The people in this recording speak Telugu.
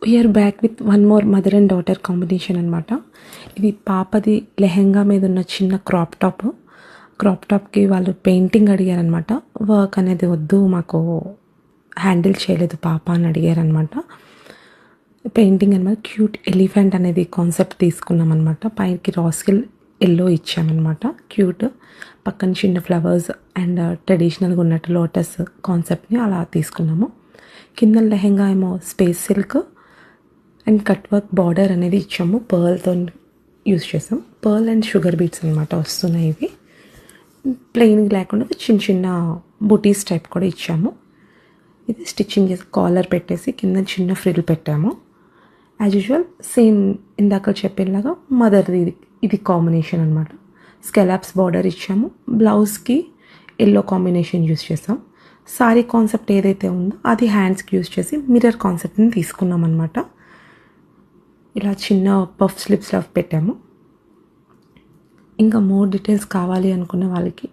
We are back with one more mother and daughter combination అనమాట. ఇది పాపది లెహెంగా మీద ఉన్న చిన్న క్రాప్ టాప్కి వాళ్ళు పెయింటింగ్ అడిగారనమాట. వర్క్ అనేది వద్దు, మాకు హ్యాండిల్ చేయలేదు పాప అని అడిగారనమాట. పెయింటింగ్ అనమాట. క్యూట్ ఎలిఫెంట్ అనేది కాన్సెప్ట్ తీసుకున్నాం అనమాట. పైకి రాస్కిల్ ఎల్లో ఇచ్చామన్నమాట. క్యూట్ పక్కన చిన్న ఫ్లవర్స్ అండ్ ట్రెడిషనల్గా ఉన్నట్టు లోటస్ కాన్సెప్ట్ని అలా తీసుకున్నాము. కింద లెహెంగా ఏమో space silk and cut work border అనేది ఇచ్చాము. పర్ల్తో యూస్ చేసాం. పర్ల్ అండ్ షుగర్ బీట్స్ అనమాట వస్తున్నాయి. ఇవి ప్లెయిన్ లేకుండా చిన్న చిన్న బుటీస్ టైప్ కూడా ఇచ్చాము. ఇది స్టిచ్చింగ్ చేసి కాలర్ పెట్టేసి కింద చిన్న ఫ్రిల్ పెట్టాము. యాజ్ యూజువల్ సేమ్ ఇందాక చెప్పేలాగా మదర్ది ఇది కాంబినేషన్ అనమాట. స్కెలాప్స్ బార్డర్ ఇచ్చాము. బ్లౌజ్కి ఎల్లో కాంబినేషన్ యూస్ చేసాం. సారీ కాన్సెప్ట్ ఏదైతే ఉందో అది హ్యాండ్స్కి యూస్ చేసి మిర్రర్ కాన్సెప్ట్ని తీసుకున్నాం అనమాట. ఇలా చిన్న పఫ్ స్లిప్స్ పెట్టాము. ఇంకా మోర్ డీటెయిల్స్ కావాలి అనుకున్న వాళ్ళకి